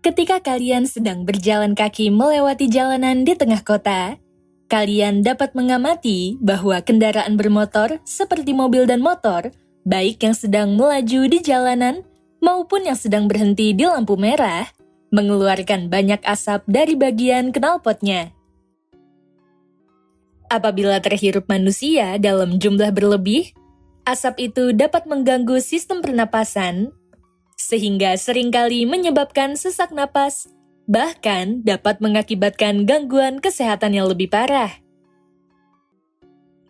Ketika kalian sedang berjalan kaki melewati jalanan di tengah kota, kalian dapat mengamati bahwa kendaraan bermotor seperti mobil dan motor, baik yang sedang melaju di jalanan maupun yang sedang berhenti di lampu merah, mengeluarkan banyak asap dari bagian knalpotnya. Apabila terhirup manusia dalam jumlah berlebih, asap itu dapat mengganggu sistem pernapasan, sehingga seringkali menyebabkan sesak napas, bahkan dapat mengakibatkan gangguan kesehatan yang lebih parah.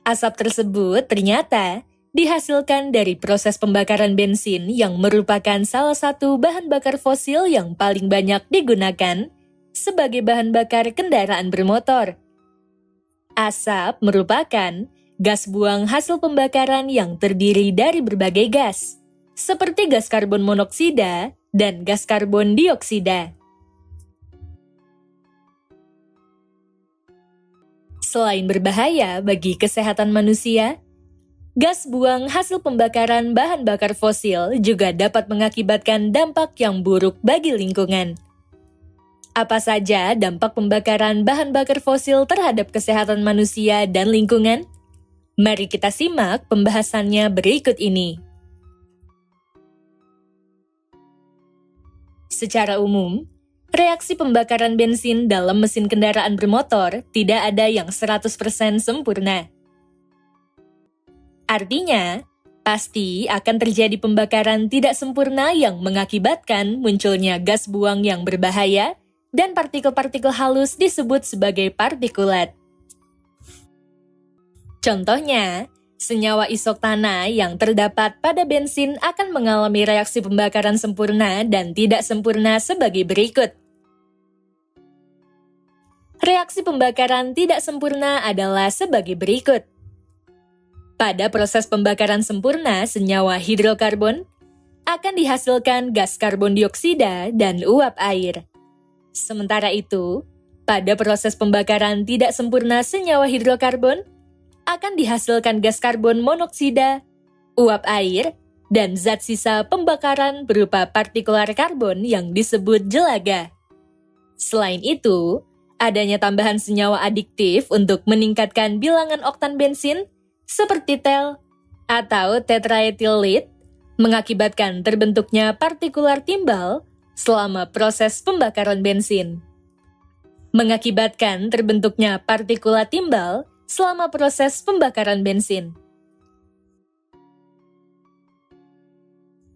Asap tersebut ternyata dihasilkan dari proses pembakaran bensin yang merupakan salah satu bahan bakar fosil yang paling banyak digunakan sebagai bahan bakar kendaraan bermotor. Asap merupakan gas buang hasil pembakaran yang terdiri dari berbagai gas, seperti gas karbon monoksida dan gas karbon dioksida. Selain berbahaya bagi kesehatan manusia, gas buang hasil pembakaran bahan bakar fosil juga dapat mengakibatkan dampak yang buruk bagi lingkungan. Apa saja dampak pembakaran bahan bakar fosil terhadap kesehatan manusia dan lingkungan? Mari kita simak pembahasannya berikut ini. Secara umum, reaksi pembakaran bensin dalam mesin kendaraan bermotor tidak ada yang 100% sempurna. Artinya, pasti akan terjadi pembakaran tidak sempurna yang mengakibatkan munculnya gas buang yang berbahaya dan partikel-partikel halus disebut sebagai partikulat. Contohnya, senyawa isoktana yang terdapat pada bensin akan mengalami reaksi pembakaran sempurna dan tidak sempurna sebagai berikut. Reaksi pembakaran tidak sempurna adalah sebagai berikut. Pada proses pembakaran sempurna senyawa hidrokarbon, akan dihasilkan gas karbon dioksida dan uap air. Sementara itu, pada proses pembakaran tidak sempurna senyawa hidrokarbon, akan dihasilkan gas karbon monoksida, uap air, dan zat sisa pembakaran berupa partikular karbon yang disebut jelaga. Selain itu, adanya tambahan senyawa adiktif untuk meningkatkan bilangan oktan bensin, seperti tel atau tetraethyl mengakibatkan terbentuknya partikular timbal selama proses pembakaran bensin. Mengakibatkan terbentuknya partikulat timbal selama proses pembakaran bensin.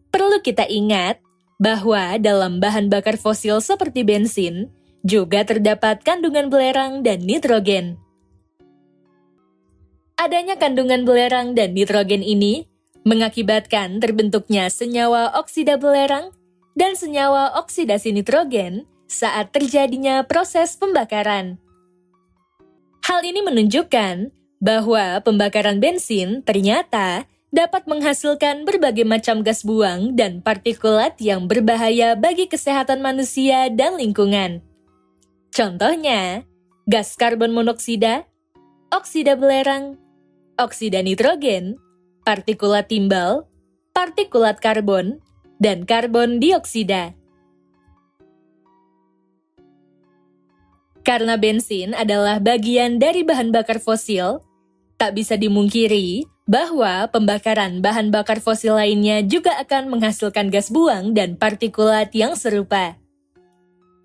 Perlu kita ingat bahwa dalam bahan bakar fosil seperti bensin juga terdapat kandungan belerang dan nitrogen. Adanya kandungan belerang dan nitrogen ini mengakibatkan terbentuknya senyawa oksida belerang dan senyawa oksidasi nitrogen saat terjadinya proses pembakaran. Hal ini menunjukkan bahwa pembakaran bensin ternyata dapat menghasilkan berbagai macam gas buang dan partikulat yang berbahaya bagi kesehatan manusia dan lingkungan. Contohnya, gas karbon monoksida, oksida belerang, oksida nitrogen, partikulat timbal, partikulat karbon, dan karbon dioksida. Karena bensin adalah bagian dari bahan bakar fosil, tak bisa dimungkiri bahwa pembakaran bahan bakar fosil lainnya juga akan menghasilkan gas buang dan partikulat yang serupa.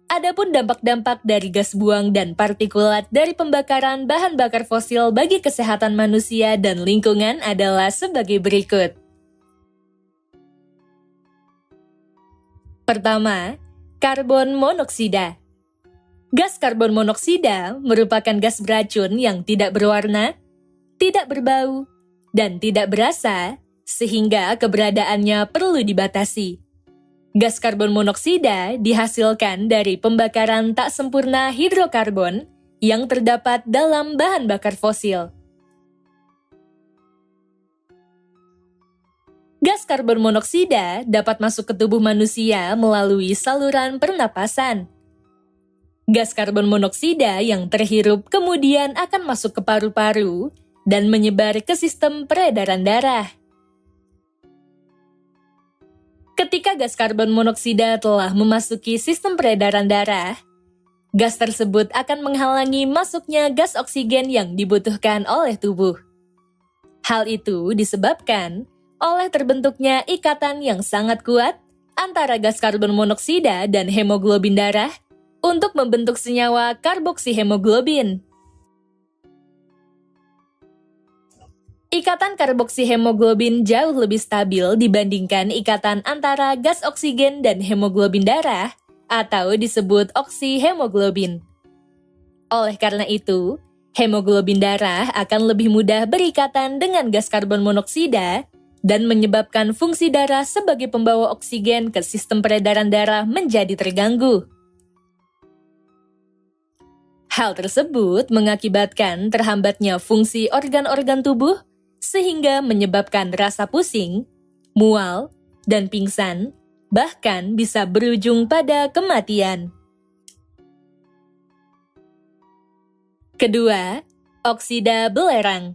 Adapun dampak-dampak dari gas buang dan partikulat dari pembakaran bahan bakar fosil bagi kesehatan manusia dan lingkungan adalah sebagai berikut. Pertama, karbon monoksida. Gas karbon monoksida merupakan gas beracun yang tidak berwarna, tidak berbau, dan tidak berasa, sehingga keberadaannya perlu dibatasi. Gas karbon monoksida dihasilkan dari pembakaran tak sempurna hidrokarbon yang terdapat dalam bahan bakar fosil. Gas karbon monoksida dapat masuk ke tubuh manusia melalui saluran pernapasan. Gas karbon monoksida yang terhirup kemudian akan masuk ke paru-paru dan menyebar ke sistem peredaran darah. Ketika gas karbon monoksida telah memasuki sistem peredaran darah, gas tersebut akan menghalangi masuknya gas oksigen yang dibutuhkan oleh tubuh. Hal itu disebabkan oleh terbentuknya ikatan yang sangat kuat antara gas karbon monoksida dan hemoglobin darah untuk membentuk senyawa karboksihemoglobin. Ikatan karboksihemoglobin jauh lebih stabil dibandingkan ikatan antara gas oksigen dan hemoglobin darah atau disebut oksihemoglobin. Oleh karena itu, hemoglobin darah akan lebih mudah berikatan dengan gas karbon monoksida dan menyebabkan fungsi darah sebagai pembawa oksigen ke sistem peredaran darah menjadi terganggu. Hal tersebut mengakibatkan terhambatnya fungsi organ-organ tubuh sehingga menyebabkan rasa pusing, mual, dan pingsan, bahkan bisa berujung pada kematian. Kedua, oksida belerang.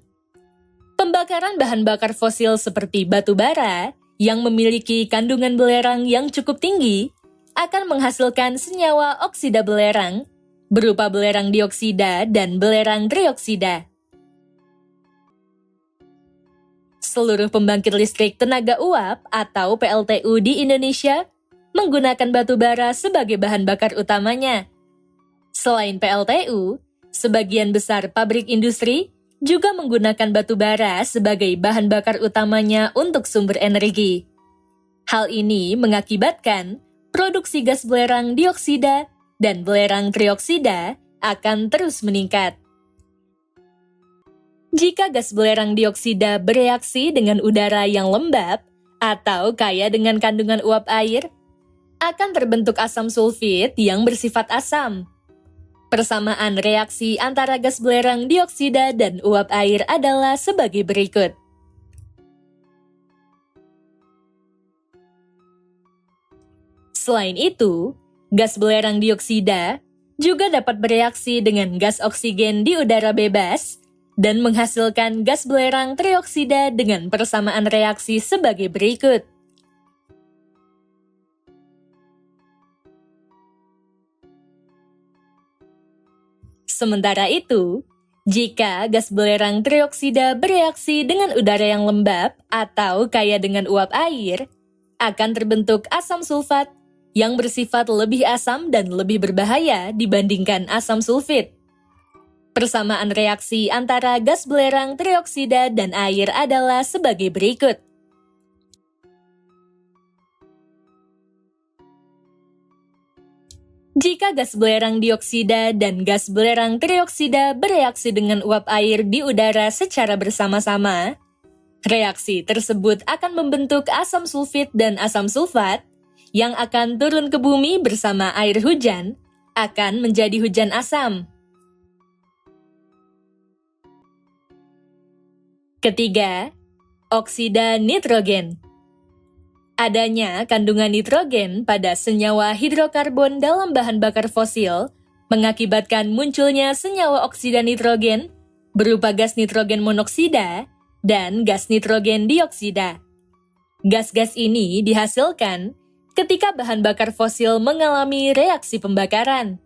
Pembakaran bahan bakar fosil seperti batu bara yang memiliki kandungan belerang yang cukup tinggi akan menghasilkan senyawa oksida belerang berupa belerang dioksida dan belerang trioksida. Seluruh pembangkit listrik tenaga uap atau PLTU di Indonesia menggunakan batu bara sebagai bahan bakar utamanya. Selain PLTU, sebagian besar pabrik industri juga menggunakan batu bara sebagai bahan bakar utamanya untuk sumber energi. Hal ini mengakibatkan produksi gas belerang dioksida dan belerang trioksida akan terus meningkat. Jika gas belerang dioksida bereaksi dengan udara yang lembab atau kaya dengan kandungan uap air, akan terbentuk asam sulfit yang bersifat asam. Persamaan reaksi antara gas belerang dioksida dan uap air adalah sebagai berikut. Selain itu, gas belerang dioksida juga dapat bereaksi dengan gas oksigen di udara bebas dan menghasilkan gas belerang trioksida dengan persamaan reaksi sebagai berikut. Sementara itu, jika gas belerang trioksida bereaksi dengan udara yang lembab atau kaya dengan uap air, akan terbentuk asam sulfat yang bersifat lebih asam dan lebih berbahaya dibandingkan asam sulfit. Persamaan reaksi antara gas belerang trioksida dan air adalah sebagai berikut. Jika gas belerang dioksida dan gas belerang trioksida bereaksi dengan uap air di udara secara bersama-sama, reaksi tersebut akan membentuk asam sulfit dan asam sulfat yang akan turun ke bumi bersama air hujan, akan menjadi hujan asam. Ketiga, oksida nitrogen. Adanya kandungan nitrogen pada senyawa hidrokarbon dalam bahan bakar fosil mengakibatkan munculnya senyawa oksida nitrogen berupa gas nitrogen monoksida dan gas nitrogen dioksida. Gas-gas ini dihasilkan ketika bahan bakar fosil mengalami reaksi pembakaran.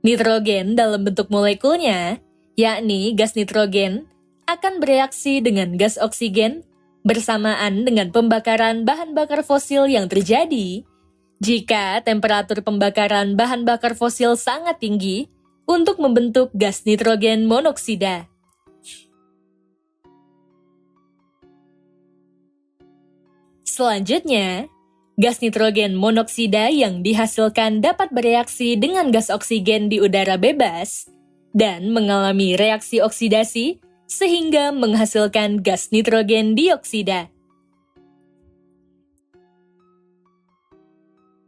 Nitrogen dalam bentuk molekulnya, yakni gas nitrogen, akan bereaksi dengan gas oksigen bersamaan dengan pembakaran bahan bakar fosil yang terjadi jika temperatur pembakaran bahan bakar fosil sangat tinggi untuk membentuk gas nitrogen monoksida. Selanjutnya, gas nitrogen monoksida yang dihasilkan dapat bereaksi dengan gas oksigen di udara bebas dan mengalami reaksi oksidasi sehingga menghasilkan gas nitrogen dioksida.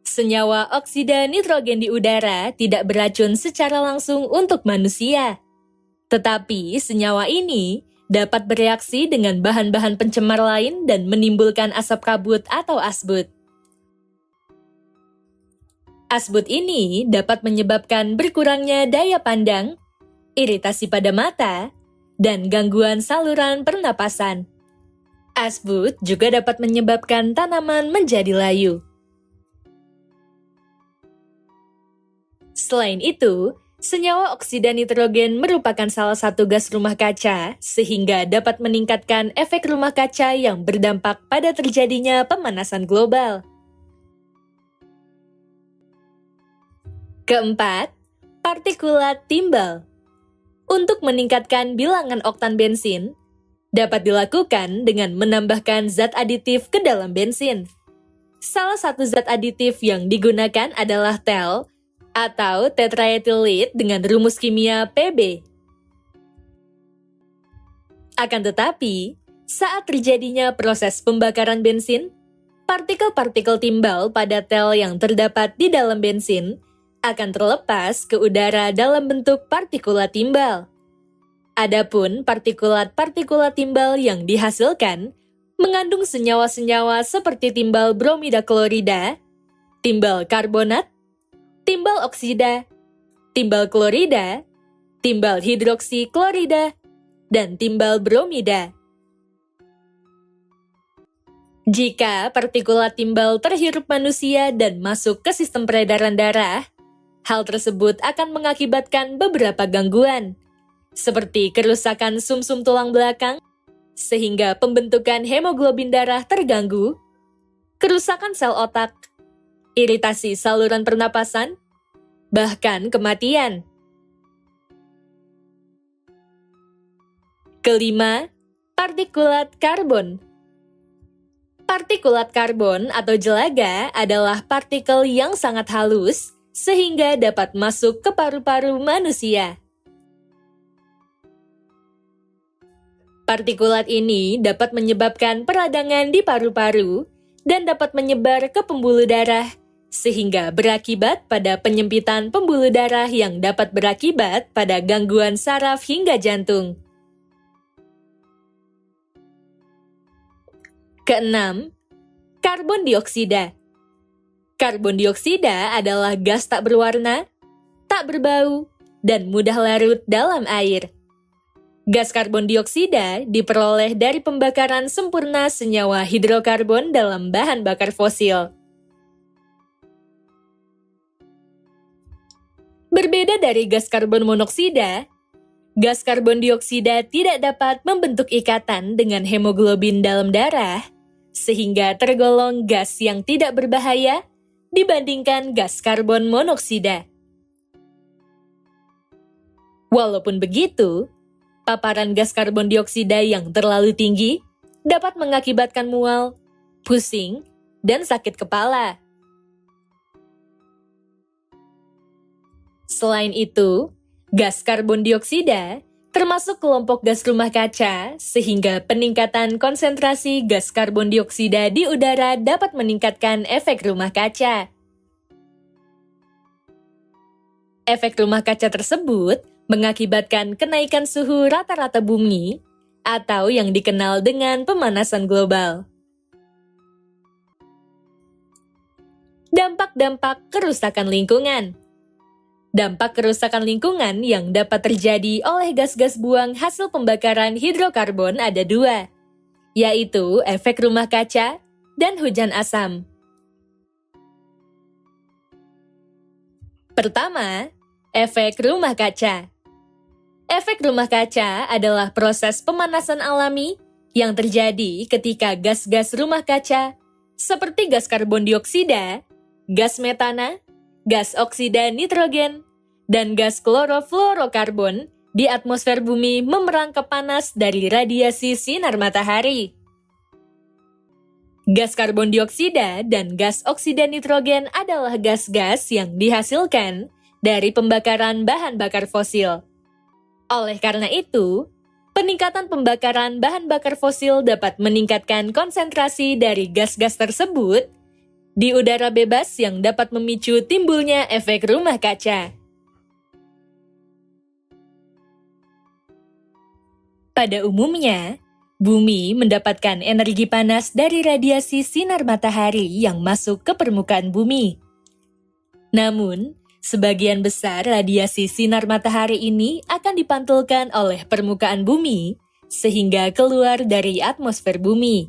Senyawa oksida nitrogen di udara tidak beracun secara langsung untuk manusia. Tetapi senyawa ini dapat bereaksi dengan bahan-bahan pencemar lain dan menimbulkan asap kabut atau asbut. Asbut ini dapat menyebabkan berkurangnya daya pandang, iritasi pada mata, dan gangguan saluran pernapasan. Asbut juga dapat menyebabkan tanaman menjadi layu. Selain itu, senyawa oksida nitrogen merupakan salah satu gas rumah kaca, sehingga dapat meningkatkan efek rumah kaca yang berdampak pada terjadinya pemanasan global. Keempat, partikulat timbal. Untuk meningkatkan bilangan oktan bensin, dapat dilakukan dengan menambahkan zat aditif ke dalam bensin. Salah satu zat aditif yang digunakan adalah TEL atau tetraethyl dengan rumus kimia Pb. Akan tetapi, saat terjadinya proses pembakaran bensin, partikel-partikel timbal pada TEL yang terdapat di dalam bensin akan terlepas ke udara dalam bentuk partikulat timbal. Adapun partikulat-partikulat timbal yang dihasilkan mengandung senyawa-senyawa seperti timbal bromida klorida, timbal karbonat, timbal oksida, timbal klorida, timbal hidroksi klorida, dan timbal bromida. Jika partikulat timbal terhirup manusia dan masuk ke sistem peredaran darah, hal tersebut akan mengakibatkan beberapa gangguan, seperti kerusakan sumsum tulang belakang, sehingga pembentukan hemoglobin darah terganggu, kerusakan sel otak, iritasi saluran pernapasan, bahkan kematian. Kelima, partikulat karbon. Partikulat karbon atau jelaga adalah partikel yang sangat halus sehingga dapat masuk ke paru-paru manusia. Partikulat ini dapat menyebabkan peradangan di paru-paru dan dapat menyebar ke pembuluh darah, sehingga berakibat pada penyempitan pembuluh darah yang dapat berakibat pada gangguan saraf hingga jantung. Keenam, karbon dioksida. Karbon dioksida adalah gas tak berwarna, tak berbau, dan mudah larut dalam air. Gas karbon dioksida diperoleh dari pembakaran sempurna senyawa hidrokarbon dalam bahan bakar fosil. Berbeda dari gas karbon monoksida, gas karbon dioksida tidak dapat membentuk ikatan dengan hemoglobin dalam darah, sehingga tergolong gas yang tidak berbahaya dibandingkan gas karbon monoksida. Walaupun begitu, paparan gas karbon dioksida yang terlalu tinggi dapat mengakibatkan mual, pusing, dan sakit kepala. Selain itu, gas karbon dioksida termasuk kelompok gas rumah kaca, sehingga peningkatan konsentrasi gas karbon dioksida di udara dapat meningkatkan efek rumah kaca. Efek rumah kaca tersebut mengakibatkan kenaikan suhu rata-rata bumi atau yang dikenal dengan pemanasan global. Dampak-dampak kerusakan lingkungan. Dampak kerusakan lingkungan yang dapat terjadi oleh gas-gas buang hasil pembakaran hidrokarbon ada dua, yaitu efek rumah kaca dan hujan asam. Pertama, efek rumah kaca. Efek rumah kaca adalah proses pemanasan alami yang terjadi ketika gas-gas rumah kaca seperti gas karbon dioksida, gas metana, gas oksida nitrogen, dan gas klorofluorokarbon di atmosfer bumi memerangkap panas dari radiasi sinar matahari. Gas karbon dioksida dan gas oksida nitrogen adalah gas-gas yang dihasilkan dari pembakaran bahan bakar fosil. Oleh karena itu, peningkatan pembakaran bahan bakar fosil dapat meningkatkan konsentrasi dari gas-gas tersebut di udara bebas yang dapat memicu timbulnya efek rumah kaca. Pada umumnya, bumi mendapatkan energi panas dari radiasi sinar matahari yang masuk ke permukaan bumi. Namun, sebagian besar radiasi sinar matahari ini akan dipantulkan oleh permukaan bumi, sehingga keluar dari atmosfer bumi.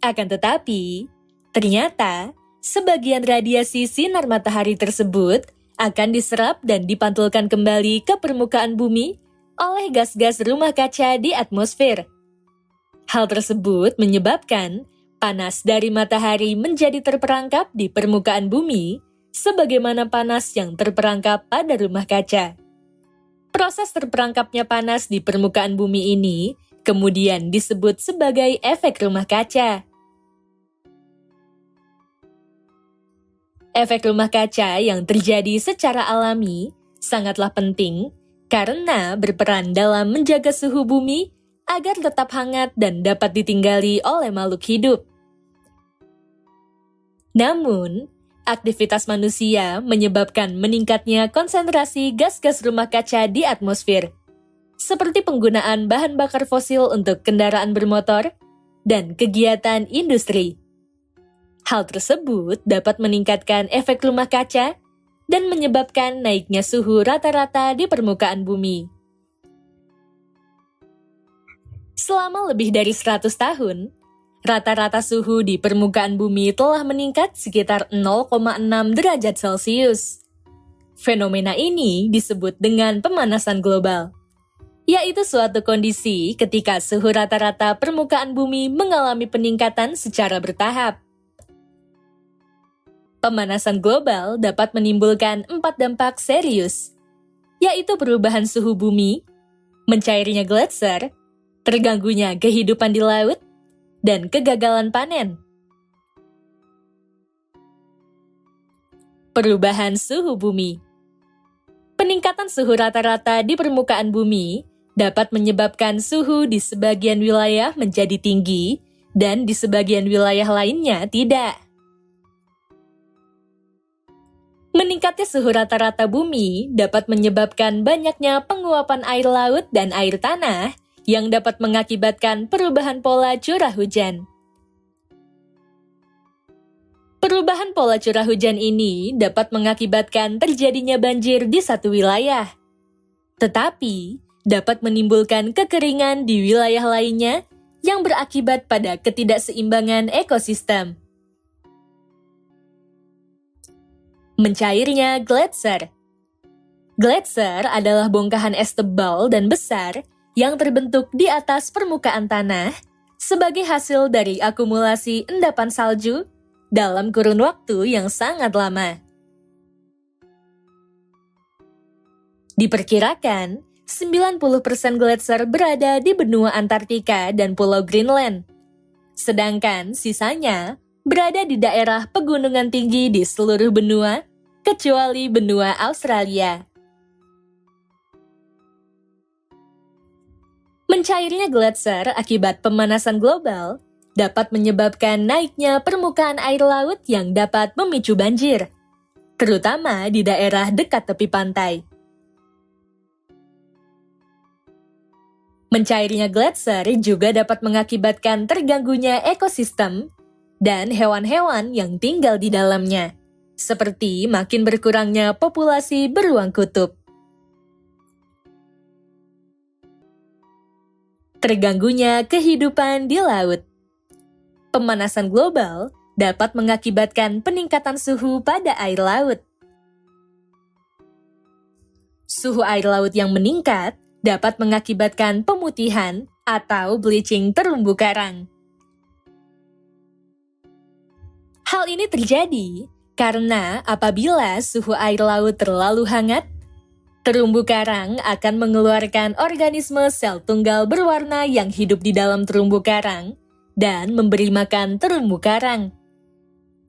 Akan tetapi, ternyata sebagian radiasi sinar matahari tersebut akan diserap dan dipantulkan kembali ke permukaan bumi oleh gas-gas rumah kaca di atmosfer. Hal tersebut menyebabkan panas dari matahari menjadi terperangkap di permukaan bumi, sebagaimana panas yang terperangkap pada rumah kaca. Proses terperangkapnya panas di permukaan bumi ini kemudian disebut sebagai efek rumah kaca. Efek rumah kaca yang terjadi secara alami sangatlah penting karena berperan dalam menjaga suhu bumi agar tetap hangat dan dapat ditinggali oleh makhluk hidup. Namun, aktivitas manusia menyebabkan meningkatnya konsentrasi gas-gas rumah kaca di atmosfer, seperti penggunaan bahan bakar fosil untuk kendaraan bermotor dan kegiatan industri. Hal tersebut dapat meningkatkan efek rumah kaca dan menyebabkan naiknya suhu rata-rata di permukaan bumi. Selama lebih dari 100 tahun, rata-rata suhu di permukaan bumi telah meningkat sekitar 0,6 derajat Celcius. Fenomena ini disebut dengan pemanasan global, yaitu suatu kondisi ketika suhu rata-rata permukaan bumi mengalami peningkatan secara bertahap. Pemanasan global dapat menimbulkan 4 dampak serius, yaitu perubahan suhu bumi, mencairnya gletser, terganggunya kehidupan di laut, dan kegagalan panen. Perubahan suhu bumi. Peningkatan suhu rata-rata di permukaan bumi dapat menyebabkan suhu di sebagian wilayah menjadi tinggi dan di sebagian wilayah lainnya tidak. Meningkatnya suhu rata-rata bumi dapat menyebabkan banyaknya penguapan air laut dan air tanah yang dapat mengakibatkan perubahan pola curah hujan. Perubahan pola curah hujan ini dapat mengakibatkan terjadinya banjir di satu wilayah, tetapi dapat menimbulkan kekeringan di wilayah lainnya yang berakibat pada ketidakseimbangan ekosistem. Mencairnya gletser. Gletser adalah bongkahan es tebal dan besar yang terbentuk di atas permukaan tanah sebagai hasil dari akumulasi endapan salju dalam kurun waktu yang sangat lama. Diperkirakan, 90% gletser berada di benua Antartika dan Pulau Greenland, sedangkan sisanya berada di daerah pegunungan tinggi di seluruh benua, kecuali benua Australia. Mencairnya gletser akibat pemanasan global dapat menyebabkan naiknya permukaan air laut yang dapat memicu banjir, terutama di daerah dekat tepi pantai. Mencairnya gletser juga dapat mengakibatkan terganggunya ekosistem dan hewan-hewan yang tinggal di dalamnya, seperti makin berkurangnya populasi beruang kutub. Terganggunya kehidupan di laut. Pemanasan global dapat mengakibatkan peningkatan suhu pada air laut. Suhu air laut yang meningkat dapat mengakibatkan pemutihan atau bleaching terumbu karang. Hal ini terjadi karena apabila suhu air laut terlalu hangat, terumbu karang akan mengeluarkan organisme sel tunggal berwarna yang hidup di dalam terumbu karang dan memberi makan terumbu karang.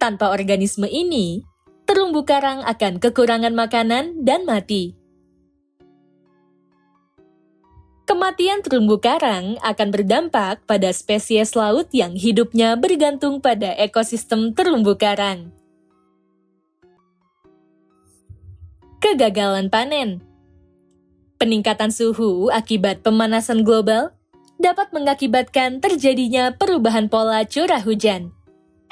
Tanpa organisme ini, terumbu karang akan kekurangan makanan dan mati. Kematian terumbu karang akan berdampak pada spesies laut yang hidupnya bergantung pada ekosistem terumbu karang. Kegagalan panen. Peningkatan suhu akibat pemanasan global dapat mengakibatkan terjadinya perubahan pola curah hujan.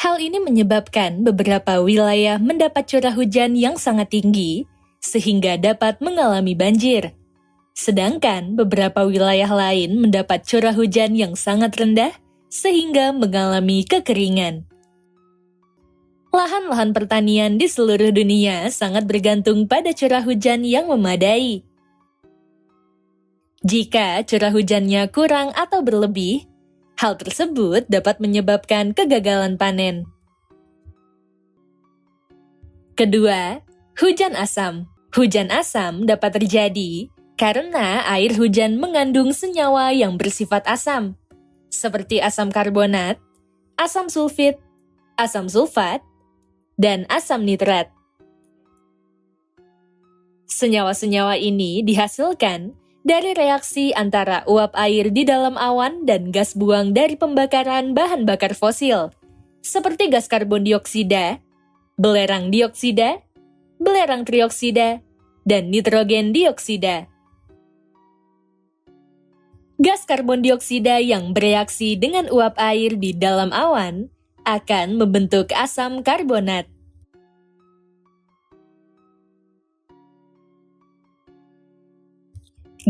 Hal ini menyebabkan beberapa wilayah mendapat curah hujan yang sangat tinggi, sehingga dapat mengalami banjir. Sedangkan beberapa wilayah lain mendapat curah hujan yang sangat rendah sehingga mengalami kekeringan. Lahan-lahan pertanian di seluruh dunia sangat bergantung pada curah hujan yang memadai. Jika curah hujannya kurang atau berlebih, hal tersebut dapat menyebabkan kegagalan panen. Kedua, hujan asam. Hujan asam dapat terjadi karena air hujan mengandung senyawa yang bersifat asam, seperti asam karbonat, asam sulfit, asam sulfat, dan asam nitrat. Senyawa-senyawa ini dihasilkan dari reaksi antara uap air di dalam awan dan gas buang dari pembakaran bahan bakar fosil, seperti gas karbon dioksida, belerang dioksida, belerang trioksida, dan nitrogen dioksida. Gas karbon dioksida yang bereaksi dengan uap air di dalam awan akan membentuk asam karbonat.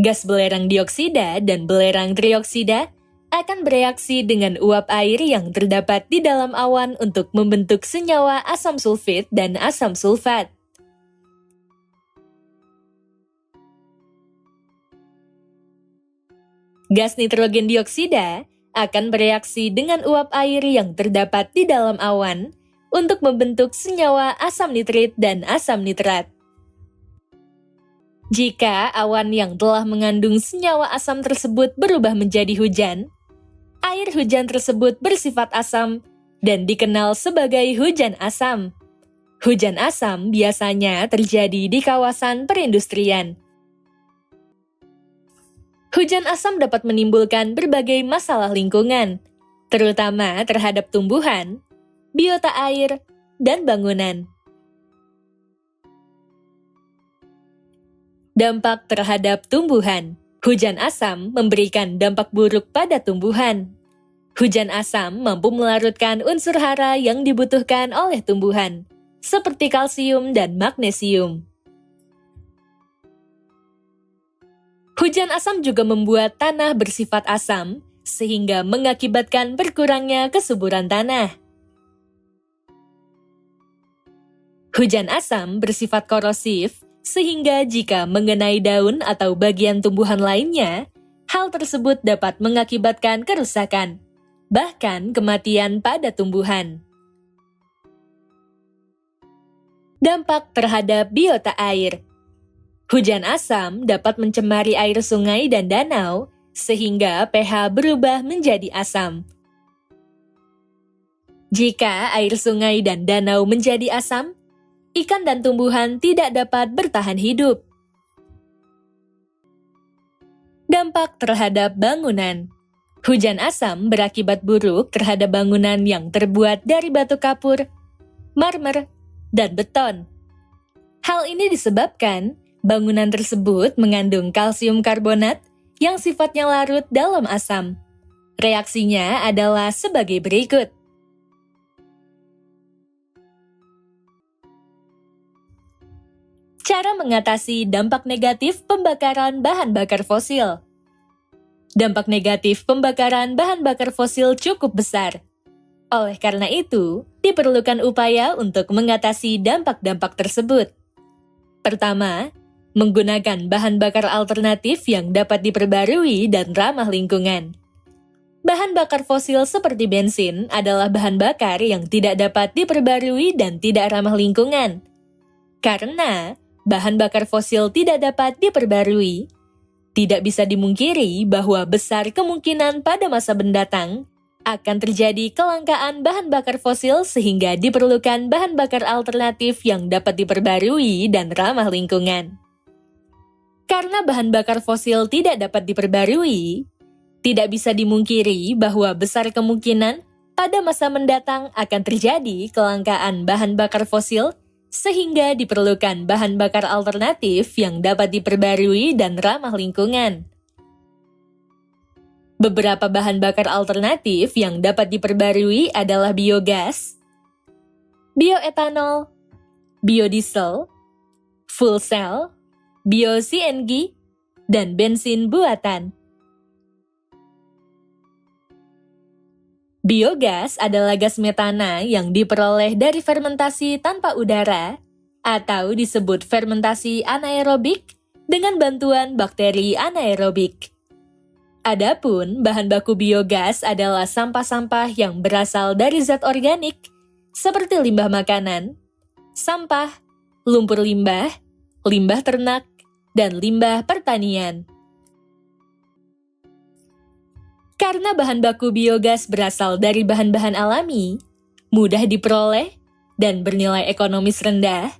Gas belerang dioksida dan belerang trioksida akan bereaksi dengan uap air yang terdapat di dalam awan untuk membentuk senyawa asam sulfit dan asam sulfat. Gas nitrogen dioksida akan bereaksi dengan uap air yang terdapat di dalam awan untuk membentuk senyawa asam nitrit dan asam nitrat. Jika awan yang telah mengandung senyawa asam tersebut berubah menjadi hujan, air hujan tersebut bersifat asam dan dikenal sebagai hujan asam. Hujan asam biasanya terjadi di kawasan perindustrian. Hujan asam dapat menimbulkan berbagai masalah lingkungan, terutama terhadap tumbuhan, biota air, dan bangunan. Dampak terhadap tumbuhan. Hujan asam memberikan dampak buruk pada tumbuhan. Hujan asam mampu melarutkan unsur hara yang dibutuhkan oleh tumbuhan, seperti kalsium dan magnesium. Hujan asam juga membuat tanah bersifat asam, sehingga mengakibatkan berkurangnya kesuburan tanah. Hujan asam bersifat korosif, sehingga jika mengenai daun atau bagian tumbuhan lainnya, hal tersebut dapat mengakibatkan kerusakan, bahkan kematian pada tumbuhan. Dampak terhadap biota air. Hujan asam dapat mencemari air sungai dan danau, sehingga pH berubah menjadi asam. Jika air sungai dan danau menjadi asam, ikan dan tumbuhan tidak dapat bertahan hidup. Dampak terhadap bangunan. Hujan asam berakibat buruk terhadap bangunan yang terbuat dari batu kapur, marmer, dan beton. Hal ini disebabkan bangunan tersebut mengandung kalsium karbonat yang sifatnya larut dalam asam. Reaksinya adalah sebagai berikut. Cara mengatasi dampak negatif pembakaran bahan bakar fosil. Dampak negatif pembakaran bahan bakar fosil cukup besar. Oleh karena itu, diperlukan upaya untuk mengatasi dampak-dampak tersebut. Pertama, menggunakan bahan bakar alternatif yang dapat diperbarui dan ramah lingkungan. Bahan bakar fosil seperti bensin adalah bahan bakar yang tidak dapat diperbarui dan tidak ramah lingkungan. Karena bahan bakar fosil tidak dapat diperbarui, tidak bisa dimungkiri bahwa besar kemungkinan pada masa mendatang akan terjadi kelangkaan bahan bakar fosil sehingga diperlukan bahan bakar alternatif yang dapat diperbarui dan ramah lingkungan. Karena bahan bakar fosil tidak dapat diperbarui, tidak bisa dimungkiri bahwa besar kemungkinan pada masa mendatang akan terjadi kelangkaan bahan bakar fosil sehingga diperlukan bahan bakar alternatif yang dapat diperbarui dan ramah lingkungan. Beberapa bahan bakar alternatif yang dapat diperbarui adalah biogas, bioetanol, biodiesel, fuel cell, bio-CNG, dan bensin buatan. Biogas adalah gas metana yang diperoleh dari fermentasi tanpa udara atau disebut fermentasi anaerobik dengan bantuan bakteri anaerobik. Adapun bahan baku biogas adalah sampah-sampah yang berasal dari zat organik seperti limbah makanan, sampah, lumpur limbah, limbah ternak, dan limbah pertanian. Karena bahan baku biogas berasal dari bahan-bahan alami, mudah diperoleh, dan bernilai ekonomis rendah,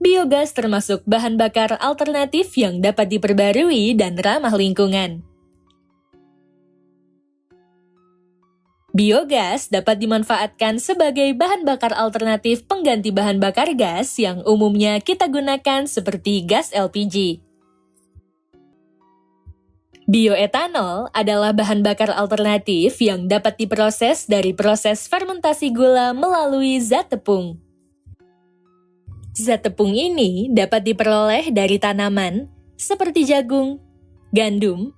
biogas termasuk bahan bakar alternatif yang dapat diperbarui dan ramah lingkungan. Biogas dapat dimanfaatkan sebagai bahan bakar alternatif pengganti bahan bakar gas yang umumnya kita gunakan seperti gas LPG. Bioetanol adalah bahan bakar alternatif yang dapat diproses dari proses fermentasi gula melalui zat tepung. Zat tepung ini dapat diperoleh dari tanaman seperti jagung, gandum,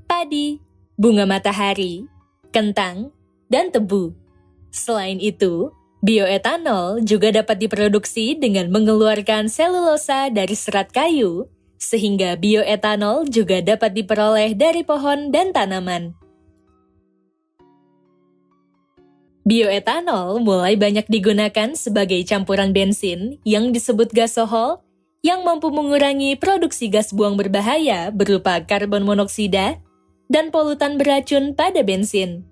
padi, bunga matahari, kentang, dan tebu. Selain itu, bioetanol juga dapat diproduksi dengan mengeluarkan selulosa dari serat kayu, sehingga bioetanol juga dapat diperoleh dari pohon dan tanaman. Bioetanol mulai banyak digunakan sebagai campuran bensin yang disebut gasohol yang mampu mengurangi produksi gas buang berbahaya berupa karbon monoksida dan polutan beracun pada bensin.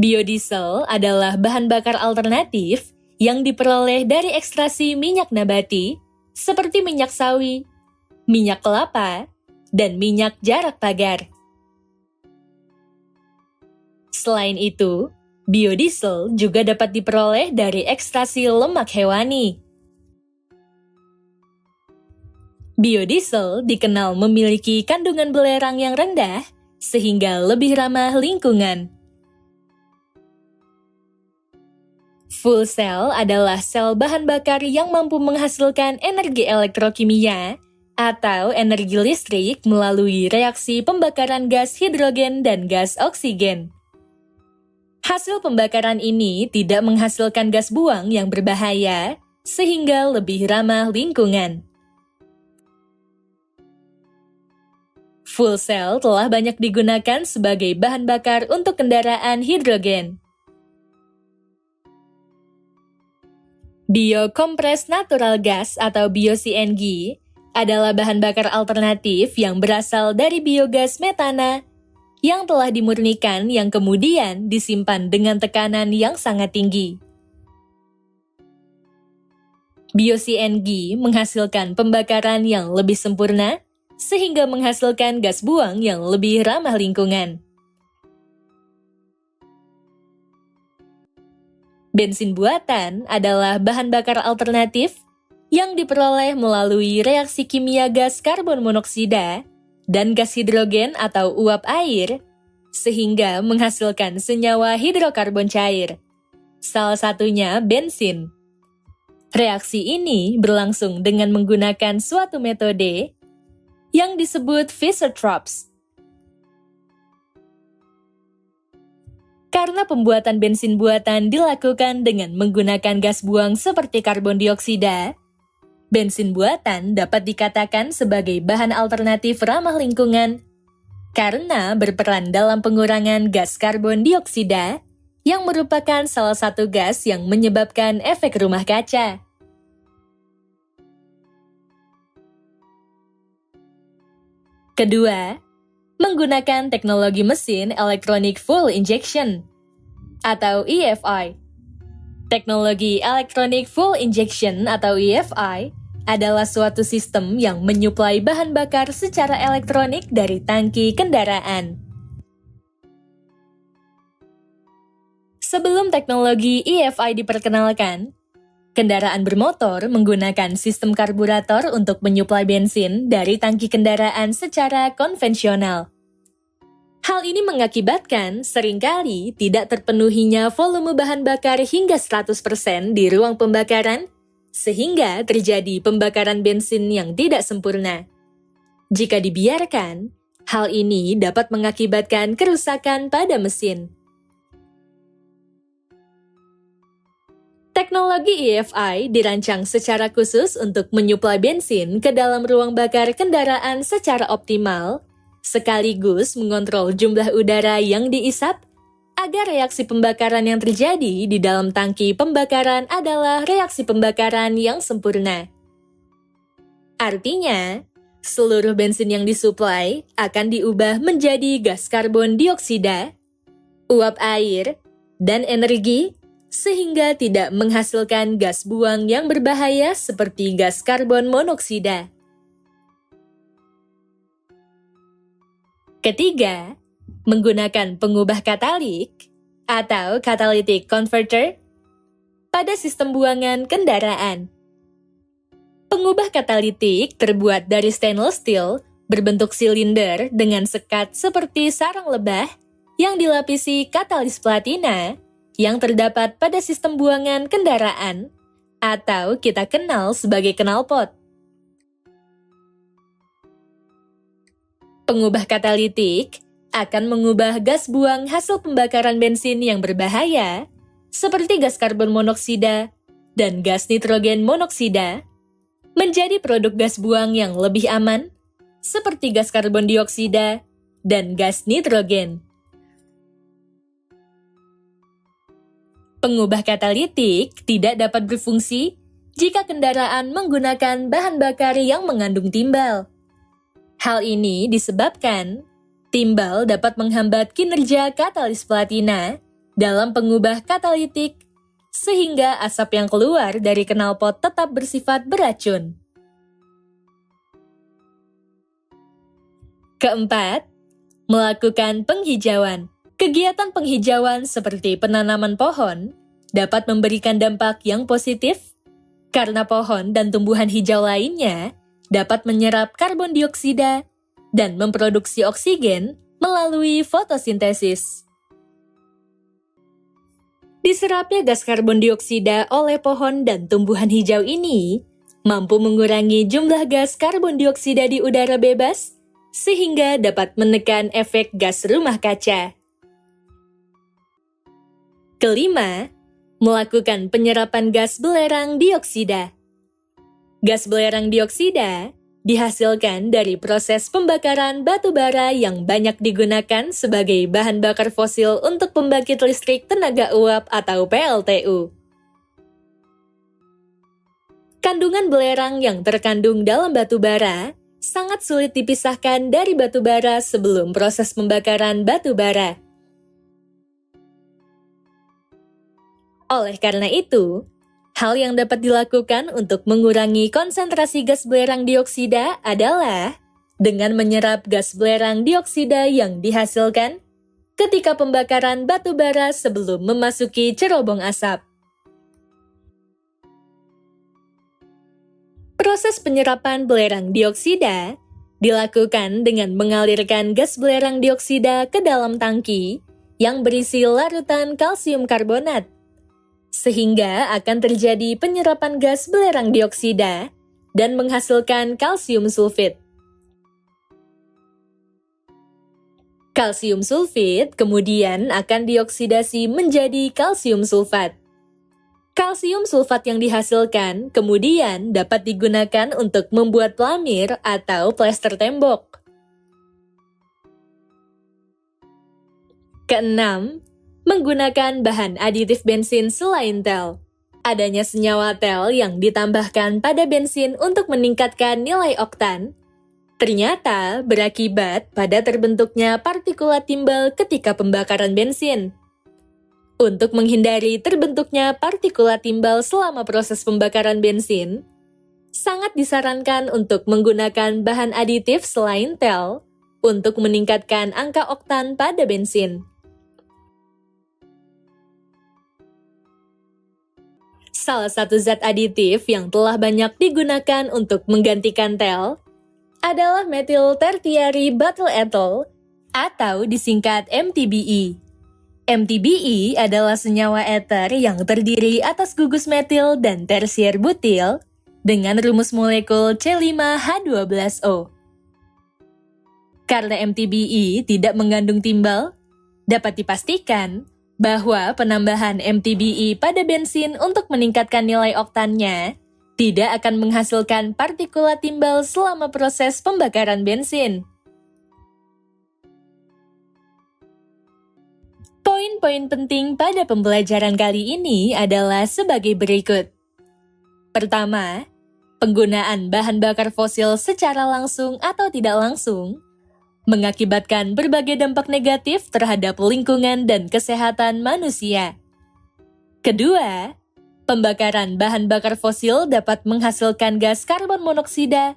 Biodiesel adalah bahan bakar alternatif yang diperoleh dari ekstraksi minyak nabati, seperti minyak sawi, minyak kelapa, dan minyak jarak pagar. Selain itu, biodiesel juga dapat diperoleh dari ekstraksi lemak hewani. Biodiesel dikenal memiliki kandungan belerang yang rendah, sehingga lebih ramah lingkungan. Fuel cell adalah sel bahan bakar yang mampu menghasilkan energi elektrokimia atau energi listrik melalui reaksi pembakaran gas hidrogen dan gas oksigen. Hasil pembakaran ini tidak menghasilkan gas buang yang berbahaya, sehingga lebih ramah lingkungan. Fuel cell telah banyak digunakan sebagai bahan bakar untuk kendaraan hidrogen. Biokompres natural gas atau bio-CNG adalah bahan bakar alternatif yang berasal dari biogas metana yang telah dimurnikan yang kemudian disimpan dengan tekanan yang sangat tinggi. Bio-CNG menghasilkan pembakaran yang lebih sempurna sehingga menghasilkan gas buang yang lebih ramah lingkungan. Bensin buatan adalah bahan bakar alternatif yang diperoleh melalui reaksi kimia gas karbon monoksida dan gas hidrogen atau uap air, sehingga menghasilkan senyawa hidrokarbon cair. Salah satunya bensin. Reaksi ini berlangsung dengan menggunakan suatu metode yang disebut Fischer-Tropsch. Karena pembuatan bensin buatan dilakukan dengan menggunakan gas buang seperti karbon dioksida, bensin buatan dapat dikatakan sebagai bahan alternatif ramah lingkungan karena berperan dalam pengurangan gas karbon dioksida yang merupakan salah satu gas yang menyebabkan efek rumah kaca. Kedua, menggunakan teknologi mesin Electronic Fuel Injection atau EFI. Teknologi Electronic Fuel Injection atau EFI adalah suatu sistem yang menyuplai bahan bakar secara elektronik dari tangki kendaraan. Sebelum teknologi EFI diperkenalkan, kendaraan bermotor menggunakan sistem karburator untuk menyuplai bensin dari tangki kendaraan secara konvensional. Hal ini mengakibatkan seringkali tidak terpenuhinya volume bahan bakar hingga 100% di ruang pembakaran sehingga terjadi pembakaran bensin yang tidak sempurna. Jika dibiarkan, hal ini dapat mengakibatkan kerusakan pada mesin. Teknologi EFI dirancang secara khusus untuk menyuplai bensin ke dalam ruang bakar kendaraan secara optimal, sekaligus mengontrol jumlah udara yang diisap agar reaksi pembakaran yang terjadi di dalam tangki pembakaran adalah reaksi pembakaran yang sempurna. Artinya, seluruh bensin yang disuplai akan diubah menjadi gas karbon dioksida, uap air, dan energi, sehingga tidak menghasilkan gas buang yang berbahaya seperti gas karbon monoksida. Ketiga, menggunakan pengubah katalik atau catalytic converter pada sistem buangan kendaraan. Pengubah katalitik terbuat dari stainless steel berbentuk silinder dengan sekat seperti sarang lebah yang dilapisi katalis platina yang terdapat pada sistem buangan kendaraan atau kita kenal sebagai knalpot. Pengubah katalitik akan mengubah gas buang hasil pembakaran bensin yang berbahaya seperti gas karbon monoksida dan gas nitrogen monoksida menjadi produk gas buang yang lebih aman seperti gas karbon dioksida dan gas nitrogen. Pengubah katalitik tidak dapat berfungsi jika kendaraan menggunakan bahan bakar yang mengandung timbal. Hal ini disebabkan timbal dapat menghambat kinerja katalis platina dalam pengubah katalitik, sehingga asap yang keluar dari knalpot tetap bersifat beracun. Keempat, melakukan penghijauan. Kegiatan penghijauan seperti penanaman pohon dapat memberikan dampak yang positif karena pohon dan tumbuhan hijau lainnya dapat menyerap karbon dioksida dan memproduksi oksigen melalui fotosintesis. Diserapnya gas karbon dioksida oleh pohon dan tumbuhan hijau ini mampu mengurangi jumlah gas karbon dioksida di udara bebas sehingga dapat menekan efek gas rumah kaca. Kelima, melakukan penyerapan gas belerang dioksida. Gas belerang dioksida dihasilkan dari proses pembakaran batu bara yang banyak digunakan sebagai bahan bakar fosil untuk pembangkit listrik tenaga uap atau PLTU. Kandungan belerang yang terkandung dalam batu bara sangat sulit dipisahkan dari batu bara sebelum proses pembakaran batu bara. Oleh karena itu, hal yang dapat dilakukan untuk mengurangi konsentrasi gas belerang dioksida adalah dengan menyerap gas belerang dioksida yang dihasilkan ketika pembakaran batu bara sebelum memasuki cerobong asap. Proses penyerapan belerang dioksida dilakukan dengan mengalirkan gas belerang dioksida ke dalam tangki yang berisi larutan kalsium karbonat, sehingga akan terjadi penyerapan gas belerang dioksida dan menghasilkan kalsium sulfit. Kalsium sulfit kemudian akan dioksidasi menjadi kalsium sulfat. Kalsium sulfat yang dihasilkan kemudian dapat digunakan untuk membuat pelamir atau plester tembok. Keenam, menggunakan bahan aditif bensin selain tel. Adanya senyawa tel yang ditambahkan pada bensin untuk meningkatkan nilai oktan, ternyata berakibat pada terbentuknya partikulat timbal ketika pembakaran bensin. Untuk menghindari terbentuknya partikulat timbal selama proses pembakaran bensin, sangat disarankan untuk menggunakan bahan aditif selain tel untuk meningkatkan angka oktan pada bensin. Salah satu zat aditif yang telah banyak digunakan untuk menggantikan tel adalah methyl tertiary butyl ethyl atau disingkat MTBE. MTBE adalah senyawa eter yang terdiri atas gugus metil dan tersier butil dengan rumus molekul C5H12O. Karena MTBE tidak mengandung timbal, dapat dipastikan bahwa penambahan MTBE pada bensin untuk meningkatkan nilai oktannya tidak akan menghasilkan partikulat timbal selama proses pembakaran bensin. Poin-poin penting pada pembelajaran kali ini adalah sebagai berikut. Pertama, penggunaan bahan bakar fosil secara langsung atau tidak langsung mengakibatkan berbagai dampak negatif terhadap lingkungan dan kesehatan manusia. Kedua, pembakaran bahan bakar fosil dapat menghasilkan gas karbon monoksida,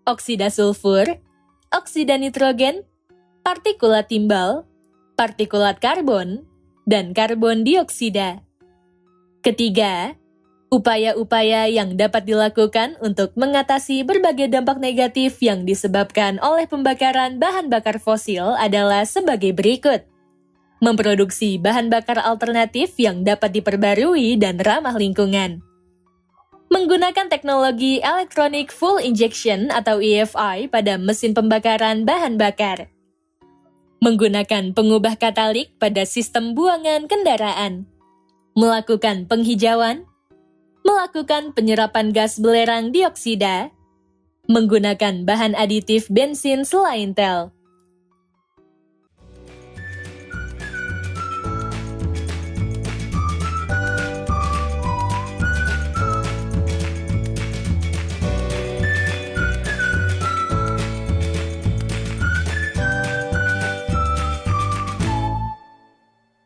oksida sulfur, oksida nitrogen, partikulat timbal, partikulat karbon, dan karbon dioksida. Ketiga, upaya-upaya yang dapat dilakukan untuk mengatasi berbagai dampak negatif yang disebabkan oleh pembakaran bahan bakar fosil adalah sebagai berikut. Memproduksi bahan bakar alternatif yang dapat diperbarui dan ramah lingkungan. Menggunakan teknologi Electronic Fuel Injection atau EFI pada mesin pembakaran bahan bakar. Menggunakan pengubah katalik pada sistem buangan kendaraan. Melakukan penghijauan. Melakukan penyerapan gas belerang dioksida. Menggunakan bahan aditif bensin selain tel.